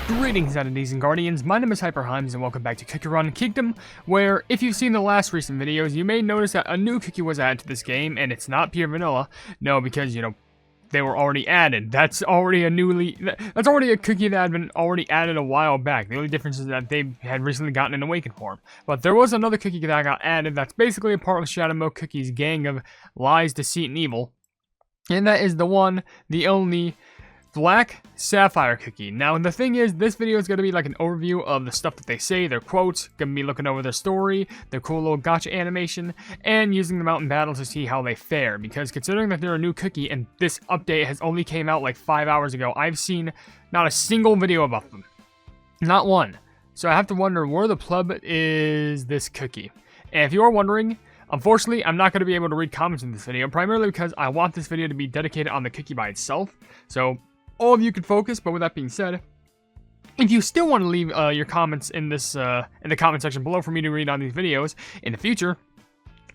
Greetings, entities and guardians. My name is HyperHimes, and welcome back to Cookie Run Kingdom, where, if you've seen the last recent videos, you may notice that a new cookie was added to this game, and it's not pure vanilla. No, because, you know, they were already added. That's already a cookie that had been already added a while back. The only difference is that they had recently gotten an awakened form. But there was another cookie that got added that's basically a part of Shadow Milk Cookie's gang of lies, deceit, and evil. And that is the one, the only Black Sapphire cookie. Now, the thing is, this video is going to be like an overview of the stuff that they say, their quotes, going to be looking over their story, their cool little gotcha animation, and using the mountain battle to see how they fare. Because considering that they're a new cookie, and this update has only came out like 5 hours ago, I've seen not a single video about them. Not one. So I have to wonder, where the pleb is this cookie? And if you are wondering, unfortunately, I'm not going to be able to read comments in this video, primarily because I want this video to be dedicated on the cookie by itself. So all of you can focus, but with that being said, if you still want to leave your comments in this in the comment section below for me to read on these videos in the future,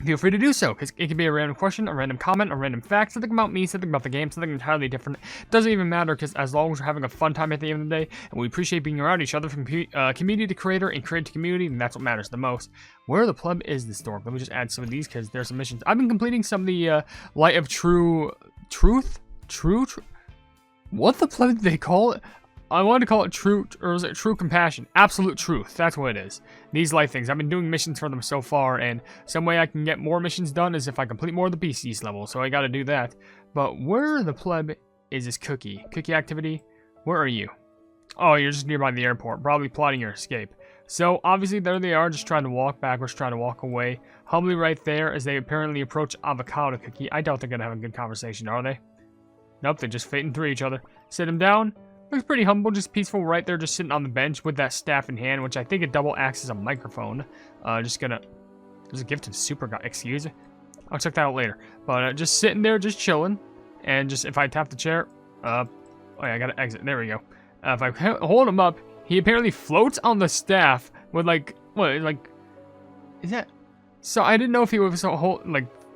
feel free to do so, because it can be a random question, a random comment, a random fact, something about me, something about the game, something entirely different. Doesn't even matter, because as long as we're having a fun time at the end of the day, and we appreciate being around each other from community to creator and creator to community, then that's what matters the most. Where the pleb is this door? Let me just add some of these, because there's some missions. I've been completing some of the Light of Truth? What the pleb did they call it? I wanted to call it True, or was it True Compassion? Absolute Truth, that's what it is. These life things, I've been doing missions for them so far, and some way I can get more missions done is if I complete more of the beasties level, so I gotta do that. But where the pleb is this cookie? Cookie activity? Where are you? Oh, you're just nearby the airport, probably plotting your escape. So, obviously, there they are, just trying to walk backwards, trying to walk away. Humbly right there, as they apparently approach Avocado Cookie. I doubt they're gonna have a good conversation, are they? Nope, they're just fighting through each other. Sit him down. Looks pretty humble, just peaceful right there, just sitting on the bench with that staff in hand, which I think it double acts as a microphone. Just gonna... There's a gift of super god. Excuse me? I'll check that out later. But just sitting there, just chilling. And just, if I tap the chair... oh yeah, I gotta exit. There we go. If I hold him up, he apparently floats on the staff with like... What, like... Is that... So I didn't know if he was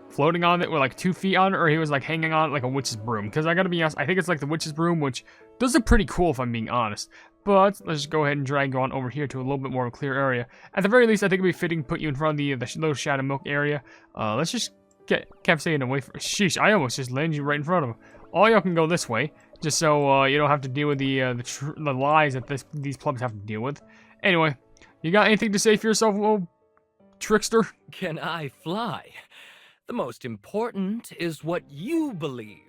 floating on it with like 2 feet on it, or he was like hanging on it like a witch's broom. Because I gotta be honest, I think it's like the witch's broom, which does look pretty cool if I'm being honest. But let's just go ahead and drag you on over here to a little bit more of a clear area. At the very least, I think it'd be fitting to put you in front of the little Shadow Milk area. Let's just kept saying away from... Sheesh, I almost just landed you right in front of him. All y'all can go this way, just so you don't have to deal with the lies that these plebs have to deal with. Anyway, you got anything to say for yourself, little trickster? Can I fly? The most important is what you believe.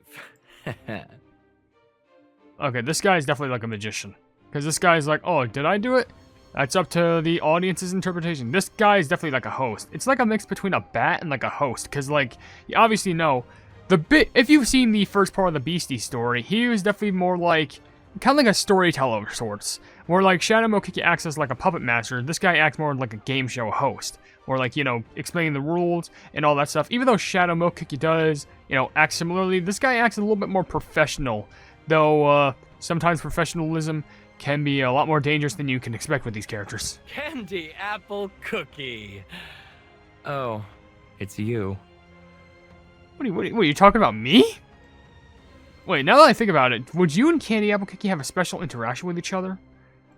Okay, this guy's definitely like a magician. Because this guy's like, oh, did I do it? That's up to the audience's interpretation. This guy is definitely like a host. It's like a mix between a bat and like a host. Because like, you obviously know, if you've seen the first part of the Beastie story, he was definitely more like, kind of like a storyteller of sorts. Where like Shadow Milk Cookie acts as like a puppet master, this guy acts more like a game show host. Or like, you know, explaining the rules and all that stuff. Even though Shadow Milk Cookie does, you know, act similarly, this guy acts a little bit more professional. Though, sometimes professionalism can be a lot more dangerous than you can expect with these characters. Candy Apple Cookie. Oh, it's you. What are you talking about, me? Wait, now that I think about it, would you and Candy Apple Cookie have a special interaction with each other?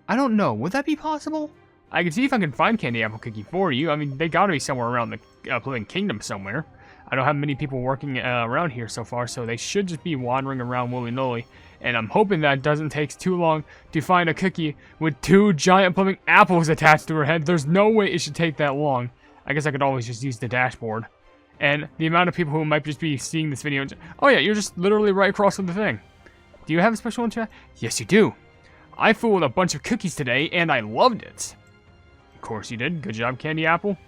I don't know. Would that be possible? I can see if I can find Candy Apple Cookie for you. I mean, they gotta be somewhere around the Plebeian Kingdom somewhere. I don't have many people working around here so far, so they should just be wandering around willy-nilly. And I'm hoping that it doesn't take too long to find a cookie with 2 giant pluming apples attached to her head. There's no way it should take that long. I guess I could always just use the dashboard. And the amount of people who might just be seeing this video... Oh yeah, you're just literally right across from the thing. Do you have a special interaction? Yes, you do. I fooled a bunch of cookies today, and I loved it. Of course you did. Good job, Candy Apple.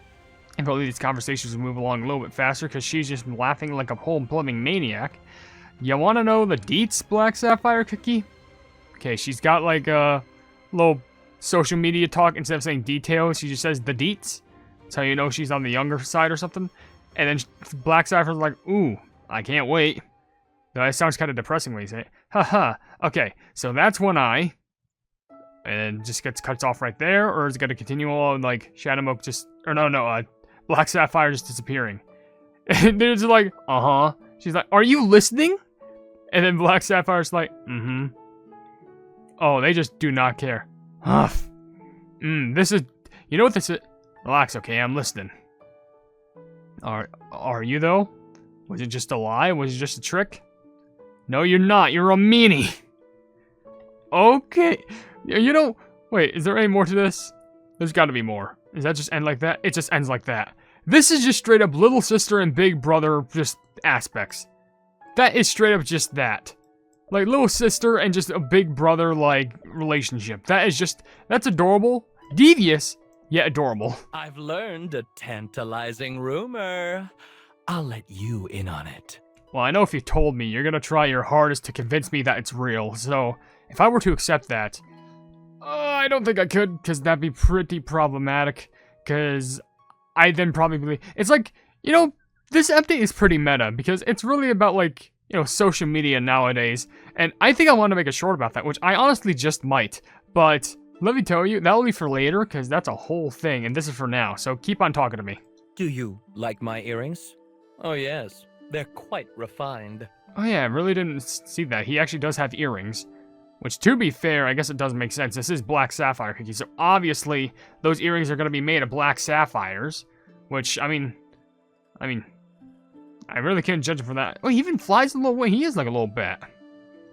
And probably these conversations will move along a little bit faster because she's just laughing like a whole plumbing maniac. You want to know the deets, Black Sapphire Cookie? Okay, she's got like a little social media talk. Instead of saying details, she just says the deets. That's how you know she's on the younger side or something. And then Black Sapphire's like, ooh, I can't wait. That sounds kind of depressing when you say it. Haha. Okay, so that's one eye. And just gets cuts off right there, or is it gonna continue on like Shadow Milk just, or no, Black Sapphire just disappearing? And they're just like, She's like, are you listening? And then Black Sapphire's like, oh, they just do not care. This is... You know what this is? Relax, okay? I'm listening. Are you, though? Was it just a lie? Was it just a trick? No, you're not. You're a meanie. Okay. You know... Wait, is there any more to this? There's gotta be more. Does that just end like that? It just ends like that. This is just straight up little sister and big brother just aspects. That is straight up just that. Like, little sister and just a big brother, like, relationship. That is just... That's adorable. Devious, yet adorable. I've learned a tantalizing rumor. I'll let you in on it. Well, I know if you told me, you're gonna try your hardest to convince me that it's real. So, if I were to accept that... I don't think I could, because that'd be pretty problematic. Because I then probably... It's like, you know, this update is pretty meta, because it's really about, like, you know, social media nowadays. And I think I want to make a short about that, which I honestly just might. But let me tell you, that'll be for later, because that's a whole thing, and this is for now. So keep on talking to me. Do you like my earrings? Oh yes, they're quite refined. Oh yeah, I really didn't see that. He actually does have earrings. Which, to be fair, I guess it does make sense. This is black sapphire cookie, so obviously those earrings are going to be made of black sapphires. Which, I mean, I really can't judge him for that. Oh, he even flies a little way. He is like a little bat.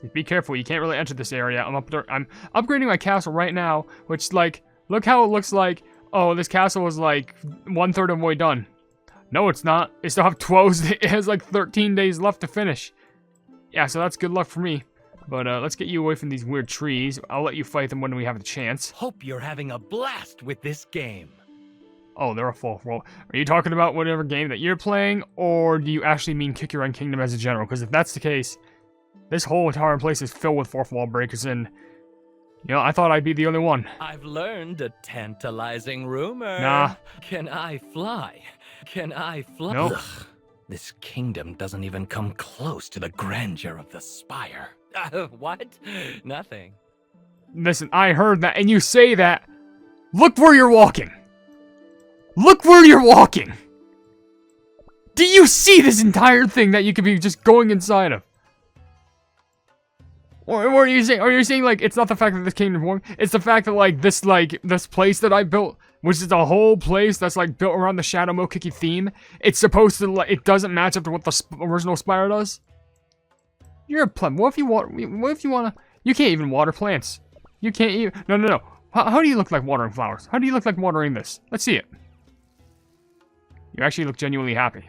Just be careful. You can't really enter this area. I'm upgrading my castle right now, which, like, look how it looks like. Oh, this castle is like 1/3 of the way done. No, it's not. It still have 12. It has like 13 days left to finish. Yeah, so that's good luck for me. But let's get you away from these weird trees. I'll let you fight them when we have the chance. Hope you're having a blast with this game. Oh, they're a full roll. Are you talking about whatever game that you're playing, or do you actually mean Kick Your Run Kingdom as a general? Because if that's the case, this whole entire place is filled with fourth wall breakers, and you know, I thought I'd be the only one. I've learned a tantalizing rumor. Nah. Can I fly? Can I fly? Nope. Ugh, this kingdom doesn't even come close to the grandeur of the spire. What? Nothing. Listen, I heard that, and you say that. Look where you're walking. Look where you're walking. Do you see this entire thing that you could be just going inside of? Or are you saying? Are you saying like it's not the fact that this kingdom won? It's the fact that like this place that I built, which is a whole place that's like built around the Shadow Mokiki theme. It's supposed to like it doesn't match up to what the original Spire does. You're a pleb. What if you want? What if you wanna? You can't even water plants. You can't even. No. How do you look like watering flowers? How do you look like watering this? Let's see it. You actually look genuinely happy.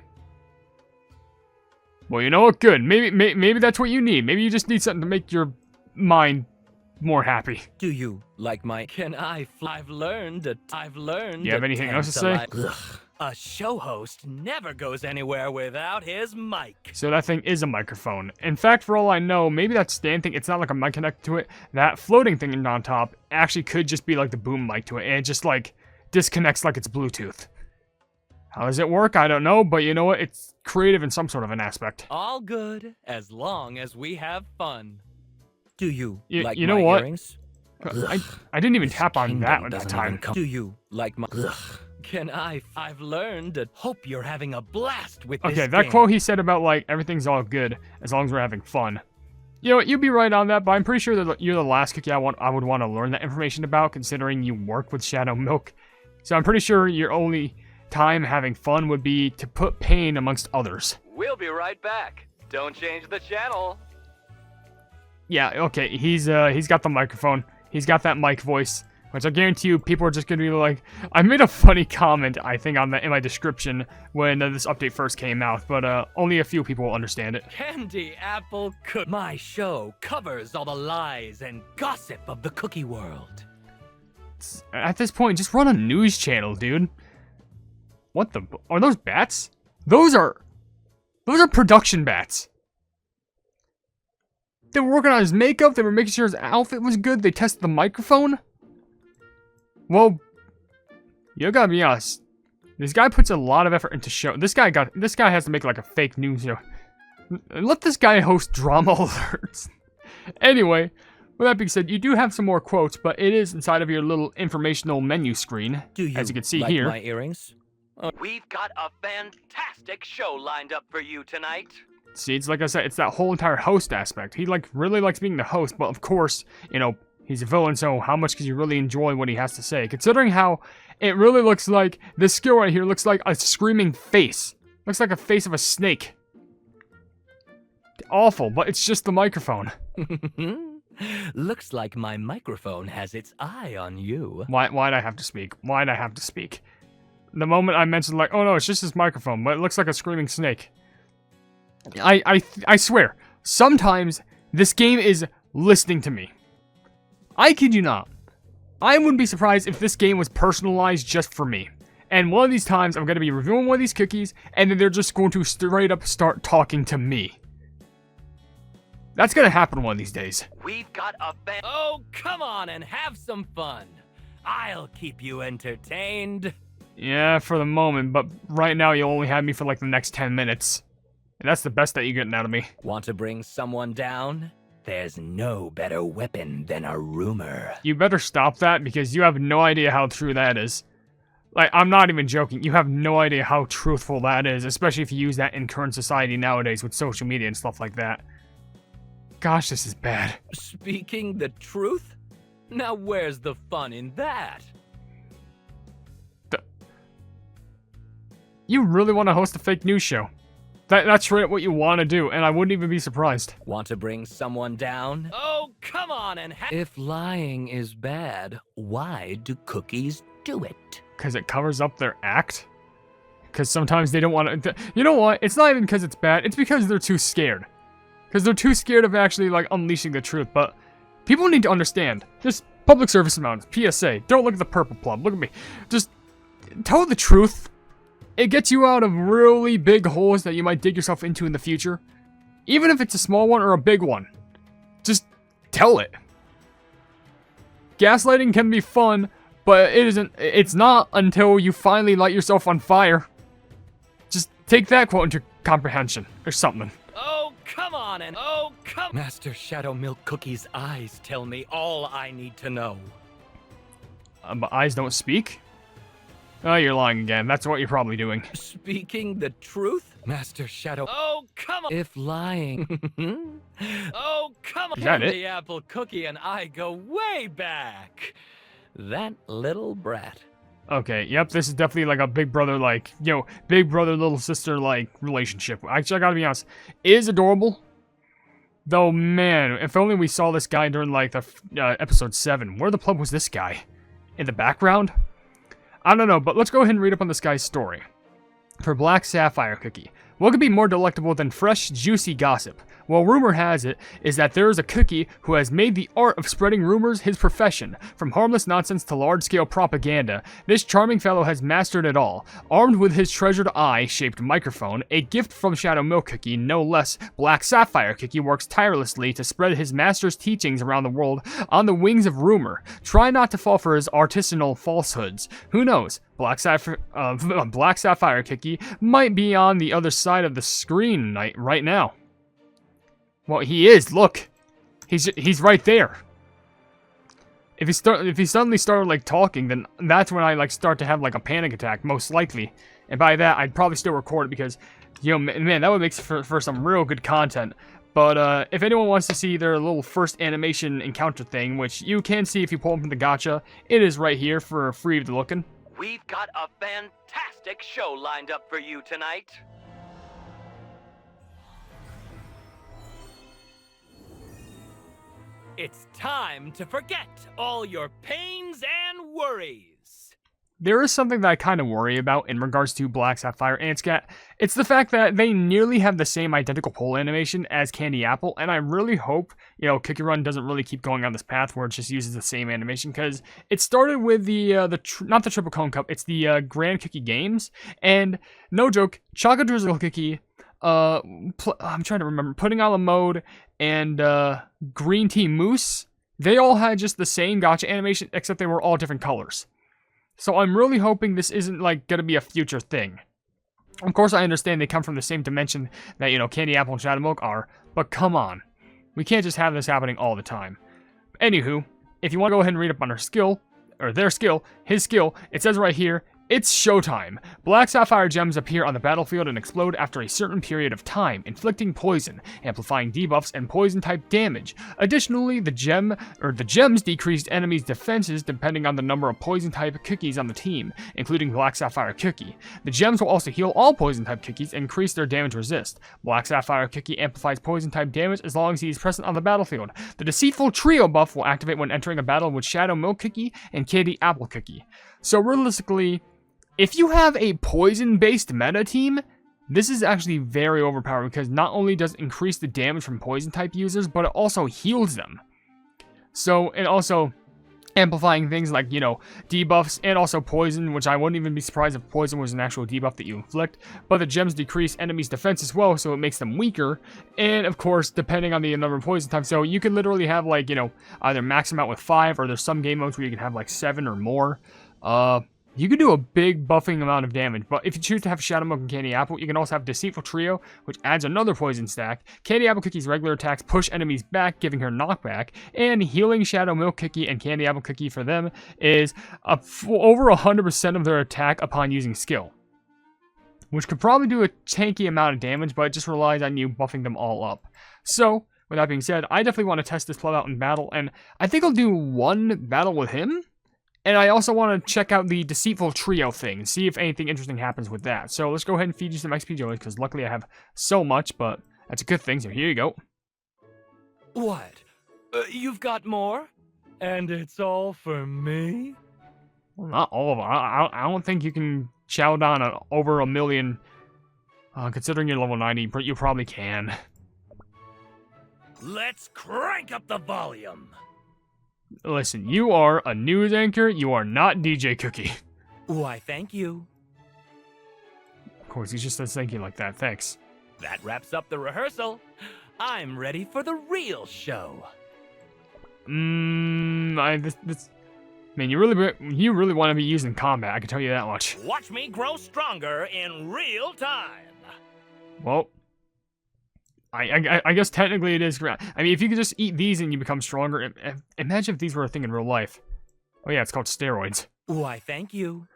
Well, you know what? Good. Maybe that's what you need. Maybe you just need something to make your mind more happy. Do you like my? Can I fly? I've learned. Do you have anything else to say? Ugh. A show host never goes anywhere without his mic. So that thing is a microphone. In fact, for all I know, maybe that stand thing, it's not like a mic connected to it. That floating thing on top actually could just be like the boom mic to it, and it just like disconnects like it's Bluetooth. How does it work? I don't know, but you know what? It's creative in some sort of an aspect. All good, as long as we have fun. Do you like you know my what? earrings? I didn't even tap on that at that time. Do you like my... Ugh. Can I... I've learned. Hope you're having a blast with this Okay, that game. quote he said about, like, everything's all good as long as we're having fun. You know what, you'd be right on that, but I'm pretty sure that you're the last cookie I would want to learn that information about, considering you work with Shadow Milk. So I'm pretty sure your only time having fun would be to put pain amongst others. We'll be right back. Don't change the channel. Yeah, okay, he's got the microphone. He's got that mic voice, which I guarantee you people are just gonna be like, I made a funny comment, I think, on that in my description when this update first came out, but only a few people will understand it. Candy Apple Cook. My show covers all the lies and gossip of the cookie world. At this point, just run a news channel, dude. What the... Are those bats? Those are production bats. They were working on his makeup. They were making sure his outfit was good. They tested the microphone. Well, you gotta be honest. This guy puts a lot of effort into show. This guy has to make like a fake news show. Let this guy host drama alerts. Anyway, with that being said, you do have some more quotes, but it is inside of your little informational menu screen, as you can see like here. My earrings? We've got a fantastic show lined up for you tonight. See, it's like I said, it's that whole entire host aspect. He like really likes being the host, but of course, you know, He's a villain, so how much could you really enjoy what he has to say? Considering how it really looks like, this skill right here looks like a screaming face. Looks like a face of a snake. Awful, but it's just the microphone. Looks like my microphone has its eye on you. Why'd I have to speak? Why'd I have to speak? The moment I mentioned, like, oh no, it's just his microphone, but it looks like a screaming snake. I swear, sometimes this game is listening to me. I kid you not. I wouldn't be surprised if this game was personalized just for me. And one of these times, I'm going to be reviewing one of these cookies, and then they're just going to straight up start talking to me. That's going to happen one of these days. We've got a Oh, come on and have some fun. I'll keep you entertained. Yeah, for the moment, but right now you'll only have me for like the next 10 minutes. And that's the best that you're getting out of me. Want to bring someone down? There's no better weapon than a rumor. You better stop that, because you have no idea how true that is. Like, I'm not even joking. You have no idea how truthful that is, especially if you use that in current society nowadays with social media and stuff like that. Gosh, this is bad. Speaking the truth? Now where's the fun in that? You really want to host a fake news show? That's right what you want to do, and I wouldn't even be surprised. Want to bring someone down? Oh, come on and If lying is bad, why do cookies do it? Because it covers up their act? Because sometimes they don't want to... You know what? It's not even because it's bad. It's because they're too scared. Because they're too scared of actually, like, unleashing the truth. But people need to understand. Just public service announcement. PSA. Don't look at the purple plum. Look at me. Just tell the truth. It gets you out of really big holes that you might dig yourself into in the future. Even if it's a small one or a big one. Just tell it. Gaslighting can be fun, but it's not until you finally light yourself on fire. Just take that quote into comprehension or something. Oh, come on and Master Shadow Milk Cookie's eyes tell me all I need to know. But eyes don't speak? Oh, you're lying again. That's what you're probably doing. Speaking the truth? Master Shadow... Oh, come on! If lying... Oh, come on! Is that it? The apple cookie and I go way back. That little brat. Okay, yep, this is definitely like a big brother, like, big brother, little sister, like, relationship. Actually, I gotta be honest, it is adorable. Though, man, if only we saw this guy during, like, the episode 7. Where the plug was this guy? In the background? I don't know, but let's go ahead and read up on this guy's story. For Black Sapphire Cookie. What could be more delectable than fresh, juicy gossip? Well, rumor has it is that there is a cookie who has made the art of spreading rumors his profession. From harmless nonsense to large-scale propaganda, this charming fellow has mastered it all. Armed with his treasured eye-shaped microphone, a gift from Shadow Milk Cookie, no less, Black Sapphire Cookie works tirelessly to spread his master's teachings around the world on the wings of rumor. Try not to fall for his artisanal falsehoods. Who knows? Black Sapphire Cookie might be on the other side of the screen right now. Well, he is. Look, he's right there. If he suddenly started like talking, then that's when I like start to have like a panic attack, most likely. And by that, I'd probably still record it because, man, that would make for some real good content. But if anyone wants to see their little first animation encounter thing, which you can see if you pull them from the gacha, it is right here for free to looking. We've got a fantastic show lined up for you tonight. It's time to forget all your pains and worries. There is something that I kind of worry about in regards to Black Sapphire and Scat. It's the fact that they nearly have the same identical pole animation as Candy Apple, and I really hope, Cookie Run doesn't really keep going on this path where it just uses the same animation, because it started with not the Triple Cone Cup, it's the Grand Cookie Games, and no joke, Chocolate Drizzle Cookie, I'm trying to remember, Pudding a la Mode, and Green Tea Mousse, they all had just the same gacha animation, except they were all different colors. So I'm really hoping this isn't, like, gonna be a future thing. Of course, I understand they come from the same dimension that, Candy Apple and Shadow Milk are, but come on. We can't just have this happening all the time. Anywho, if you want to go ahead and read up on her skill, or their skill, his skill, it says right here, It's showtime. Black Sapphire gems appear on the battlefield and explode after a certain period of time, inflicting poison, amplifying debuffs and poison-type damage. Additionally, the gems decreased enemies' defenses depending on the number of poison-type cookies on the team, including Black Sapphire Cookie. The gems will also heal all poison-type cookies and increase their damage resist. Black Sapphire Cookie amplifies poison-type damage as long as he is present on the battlefield. The Deceitful Trio buff will activate when entering a battle with Shadow Milk Cookie and Candy Apple Cookie. So realistically, if you have a poison-based meta team, this is actually very overpowered because not only does it increase the damage from poison-type users, but it also heals them. So, and also amplifying things like, debuffs and also poison, which I wouldn't even be surprised if poison was an actual debuff that you inflict. But the gems decrease enemies' defense as well, so it makes them weaker. And of course, depending on the number of poison types, so you could literally have either max them out with 5, or there's some game modes where you can have 7 or more. You can do a big buffing amount of damage, but if you choose to have Shadow Milk and Candy Apple, you can also have Deceitful Trio, which adds another poison stack. Candy Apple Cookie's regular attacks push enemies back, giving her knockback, and healing Shadow Milk Cookie and Candy Apple Cookie for them is over 100% of their attack upon using skill, which could probably do a tanky amount of damage, but it just relies on you buffing them all up. So, with that being said, I definitely want to test this pleb out in battle, and I think I'll do one battle with him. And I also want to check out the Deceitful Trio thing and see if anything interesting happens with that. So let's go ahead and feed you some XP joys, because luckily I have so much, but that's a good thing, so here you go. What? You've got more? And it's all for me? Well, not all of them. I don't think you can chow down over 1 million. Considering you're level 90, but you probably can. Let's crank up the volume! Listen, you are a news anchor, you are not DJ Cookie. Why, thank you. Of course, he just says thank you like that, thanks. That wraps up the rehearsal. I'm ready for the real show. Man, you really want to be using combat, I can tell you that much. Watch me grow stronger in real time. Well, I guess technically it is. I mean, if you could just eat these and you become stronger, imagine if these were a thing in real life. Oh yeah, it's called steroids. Why, thank you.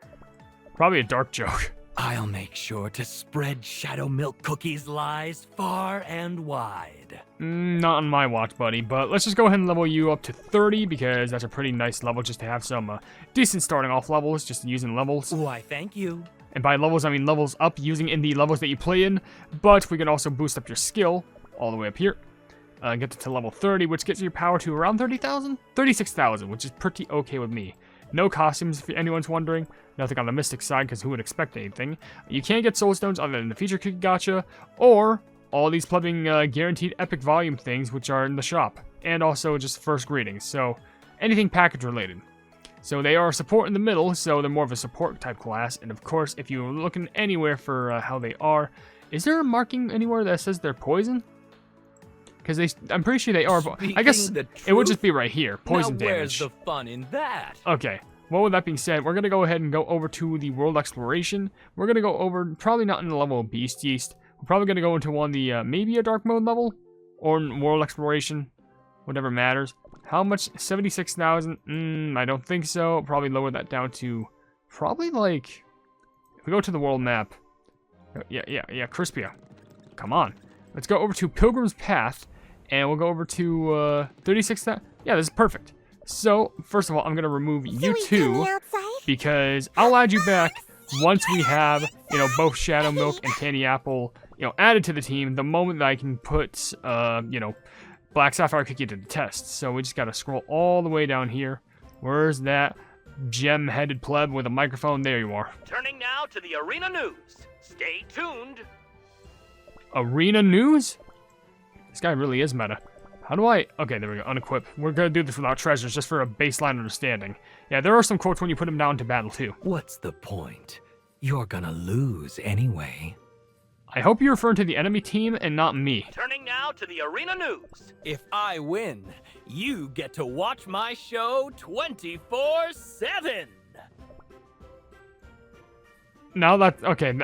Probably a dark joke. I'll make sure to spread Shadow Milk Cookie's lies far and wide. Not on my watch, buddy, but let's just go ahead and level you up to 30, because that's a pretty nice level just to have some decent starting off levels, just using levels. Why, thank you. And by levels, I mean levels up using in the levels that you play in, but we can also boost up your skill all the way up here. Get to level 30, which gets your power to around 30,000? 36,000, which is pretty okay with me. No costumes, if anyone's wondering. Nothing on the Mystic side, because who would expect anything. You can't get Soul Stones other than the Feature Cookie Gacha, or all these plubbing guaranteed epic volume things, which are in the shop. And also just first greetings, so anything package related. So they are support in the middle, so they're more of a support type class. And of course, if you're looking anywhere for how they are, is there a marking anywhere that says they're poison? Because I'm pretty sure they are, but I guess it would just be right here, poison damage. Where's the fun in that? Okay, well, with that being said, we're going to go ahead and go over to the World Exploration. We're going to go over, probably not in the level of Beast Yeast. We're probably going to go into one of the, maybe a Dark Mode level, or World Exploration, whatever matters. How much? 76,000? I don't think so. Probably lower that down to probably like, if we go to the world map. Yeah, Crispia. Come on. Let's go over to Pilgrim's Path, and we'll go over to 36,000. Yeah, this is perfect. So, first of all, I'm going to remove you two, because I'll add you back once we have, both Shadow Milk and Candy Apple, added to the team, the moment that I can put, Black Sapphire Cookie to the test. So we just gotta scroll all the way down here. Where's that gem-headed pleb with a microphone? There you are. Turning now to the Arena News. Stay tuned. Arena News? This guy really is meta. How do I... Okay, there we go. Unequip. We're gonna do this without treasures, just for a baseline understanding. Yeah, there are some quotes when you put him down to battle, too. What's the point? You're gonna lose anyway. I hope you're referring to the enemy team and not me. Turning now to the Arena News. If I win, you get to watch my show 24/7. Now that... Okay,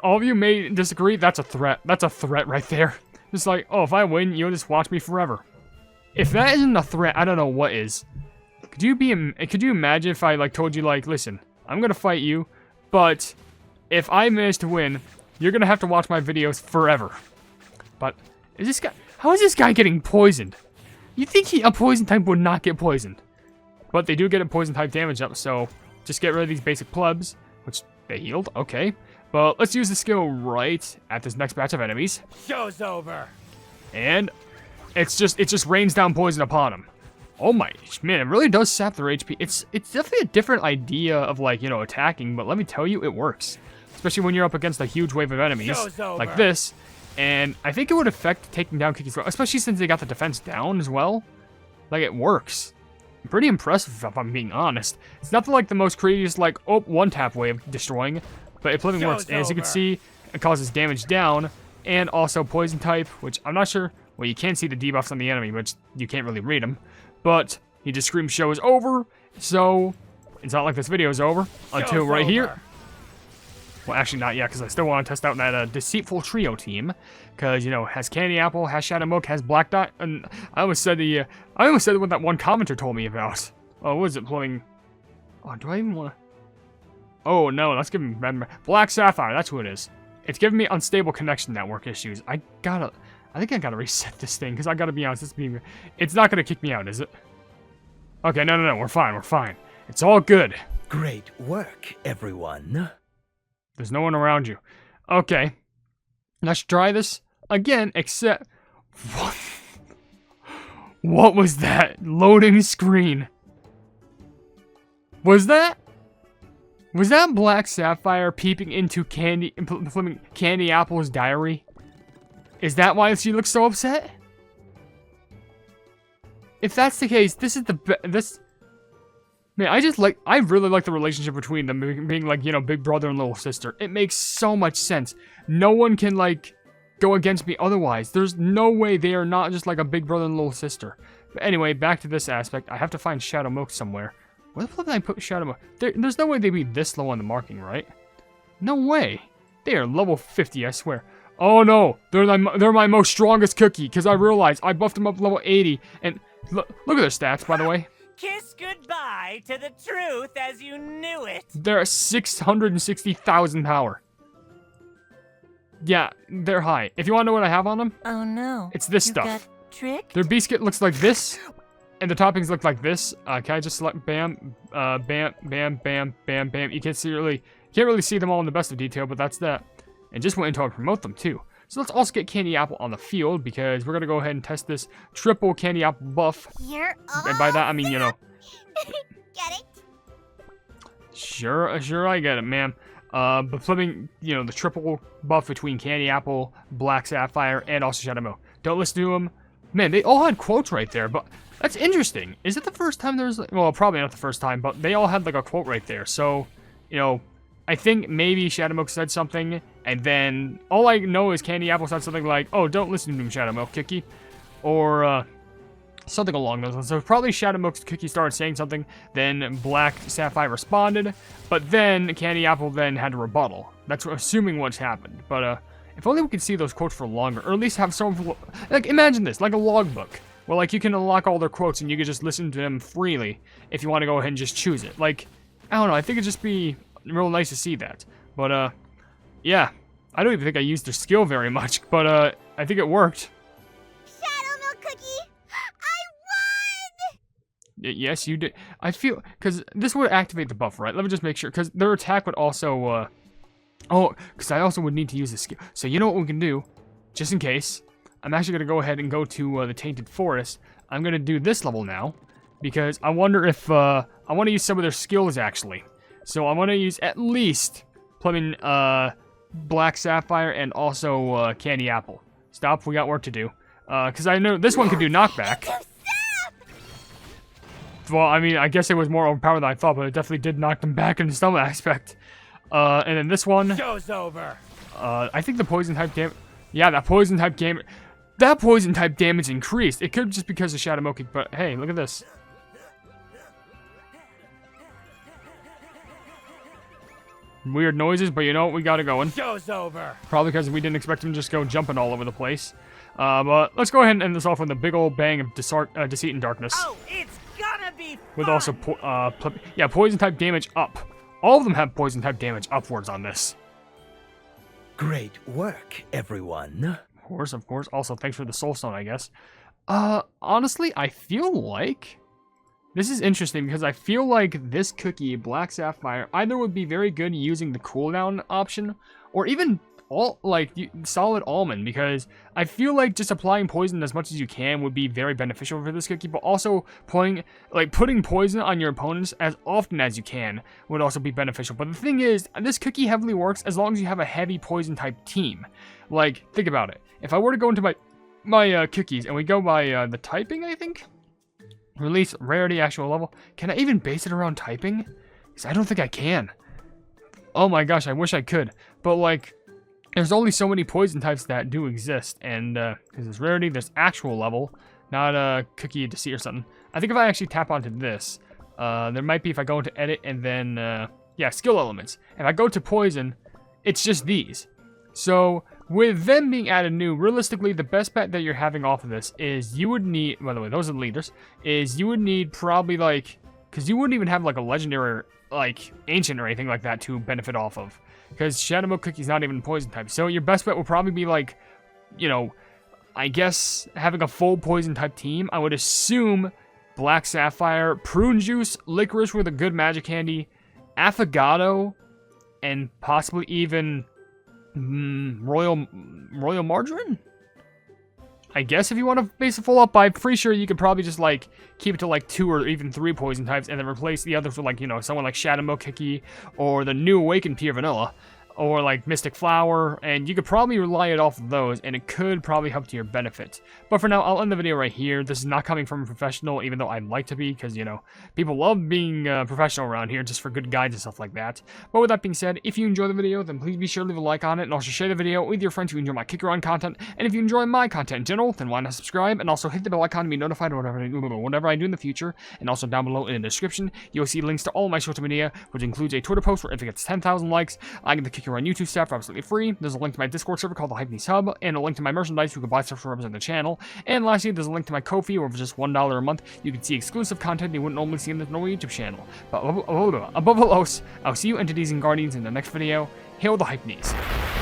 all of you may disagree. That's a threat. That's a threat right there. It's like, oh, if I win, you'll just watch me forever. If that isn't a threat, I don't know what is. Could you imagine if I, told you, listen, I'm gonna fight you, but if I manage to win, you're gonna have to watch my videos forever. But how is this guy getting poisoned? You think a poison type would not get poisoned? But they do get a poison type damage up, so just get rid of these basic plebs, which they healed, okay. But let's use the skill right at this next batch of enemies. Show's over. And it just rains down poison upon them. Oh my, man, it really does sap their HP. It's definitely a different idea of, like, you know, attacking, but let me tell you, it works. Especially when you're up against a huge wave of enemies like this. And I think it would affect taking down Kiki's, especially since they got the defense down as well. Like, it works. Pretty impressive, if I'm being honest. It's not like the most craziest, like, oh, one-tap way of destroying, but it flipping works. And as you can see, it causes damage down, and also poison type, which I'm not sure. Well, you can see the debuffs on the enemy, but you can't really read them. But he just screams, "Show is over." So it's not like this video is over until right here. Well, actually not yet, because I still want to test out that deceitful trio team, because, you know, has Candy Apple, has Shadow Milk, has Black Dot, and I almost said what that one commenter told me about. Oh, what is it playing? Oh, do I even want to? Oh no, let's give him Black Sapphire. That's who it is. It's giving me unstable connection network issues. I think I gotta reset this thing, because I gotta be honest, it's not gonna kick me out, is it? Okay, no, we're fine. It's all good. Great work, everyone. There's no one around you. Okay. Let's try this again, except... What was that? Loading screen. Was that Black Sapphire peeping into Candy Apple's diary? Is that why she looks so upset? If that's the case, this is this... Man, I really like the relationship between them being, like, you know, big brother and little sister. It makes so much sense. No one can, like, go against me otherwise. There's no way they are not just like a big brother and little sister. But anyway, back to this aspect. I have to find Shadow Milk somewhere. Where the fuck did I put Shadow Milk? There's no way they'd be this low on the marking, right? No way. They are level 50, I swear. Oh no, they're my most strongest cookie, because I realized I buffed them up to level 80, and look at their stats, by the way. Kiss goodbye to the truth as you knew it. They're 660,000 power. Yeah, they're high. If you want to know what I have on them, Oh no. it's this You stuff. got tricked? Their biscuit looks like this, and the toppings look like this. Can I just select bam, bam, bam, bam, bam, bam? You can't really see them all in the best of detail, but that's that. And just went into promote them too. So let's also get Candy Apple on the field, because we're gonna go ahead and test this triple Candy Apple buff. You're all And by that I mean, you know. Get it? Sure, I get it, ma'am. But flipping, you know, the triple buff between Candy Apple, Black Sapphire, and also Shadow Milk. Don't listen to them. Man, they all had quotes right there, but that's interesting. Is it the first time there's, well, probably not the first time, but they all had like a quote right there. So, you know, I think maybe Shadow Milk said something, and then all I know is Candy Apple said something like, "Oh, don't listen to him, Shadow Milk, Kiki," or something along those lines. So probably Shadow Milk's Kiki started saying something, then Black Sapphire responded, but then Candy Apple then had to rebuttal. That's assuming what's happened. But if only we could see those quotes for longer, or at least have some, like, imagine this, like a logbook, where, like, you can unlock all their quotes and you can just listen to them freely if you want to go ahead and just choose it. Like, I don't know, I think it'd just be real nice to see that. But yeah, I don't even think I used their skill very much, but I think it worked. Shadow Milk Cookie, I won! Yes, you did. I feel, because this would activate the buff, right? Let me just make sure, because their attack would also, oh, because I also would need to use the skill. So you know what we can do, just in case. I'm actually going to go ahead and go to the Tainted Forest. I'm going to do this level now, because I wonder if, I want to use some of their skills, actually. So I want to use at least plumbing, Black Sapphire and also Candy Apple. Stop, we got work to do. Because I know this one could do knockback. Well, I mean, I guess it was more overpowered than I thought, but it definitely did knock them back in some aspect. And then this one... Show's over. I think the poison type damage... Yeah, that poison type damage increased. It could just because of Shadow Milking, but hey, look at this. Weird noises, but you know what? We got it going. Show's over. Probably because we didn't expect him to just go jumping all over the place. But let's go ahead and end this off with a big old bang of Deceit and Darkness. Oh, it's gonna be fun. With also, poison type damage up. all of them have poison type damage upwards on this. Great work, everyone. Of course. Also, thanks for the soul stone, I guess. Honestly, I feel like this is interesting because I feel like this cookie, Black Sapphire, either would be very good using the cooldown option, or even solid almond, because I feel like just applying poison as much as you can would be very beneficial for this cookie, but also putting poison on your opponents as often as you can would also be beneficial. But the thing is, this cookie heavily works as long as you have a heavy poison type team. Like, think about it. If I were to go into my cookies and we go by the typing, I think, release, rarity, actual level, can I even base it around typing? Because I don't think I can. Oh my gosh, I wish I could, but like, there's only so many poison types that do exist, and because there's rarity, there's actual level, not a cookie deceit or something. I think if I actually tap onto this, there might be, if I go into edit and then, yeah, skill elements. If I go to poison, it's just these. So with them being added new, realistically, the best bet that you're having off of this is you would need, by the way, those are the leaders, is you would need probably like, because you wouldn't even have like a legendary, like ancient or anything like that to benefit off of. Because Shadow Milk Cookie's not even poison type. So your best bet will probably be like, you know, I guess having a full poison type team. I would assume Black Sapphire, Prune Juice, Licorice with a good magic candy, Affogato, and possibly even Royal Margarine? I guess if you want to base it full up, I'm pretty sure you could probably just like keep it to like 2 or even 3 poison types and then replace the others with like, you know, someone like Shadow Milk Cookie or the New Awakened Pure Vanilla or like Mystic Flower, and you could probably rely it off of those, and it could probably help to your benefit. But for now, I'll end the video right here. This is not coming from a professional, even though I'd like to be, because, you know, people love being professional around here just for good guides and stuff like that. But with that being said, if you enjoy the video, then please be sure to leave a like on it, and also share the video with your friends who enjoy my Kick-Around content. And if you enjoy my content in general, then why not subscribe, and also hit the bell icon to be notified of whatever I do in the future. And also down below in the description, you'll see links to all my social media, which includes a Twitter post where if it gets 10,000 likes, I get the Kick-Around YouTube staff for absolutely free. There's a link to my Discord server called the Hypenese Hub, and a link to my merchandise you can buy stuff to represent the channel. And lastly, there's a link to my Ko-fi, where for just $1 a month, you can see exclusive content you wouldn't normally see in the normal YouTube channel. But above all else, I'll see you entities and guardians in the next video. Hail the Hypenese.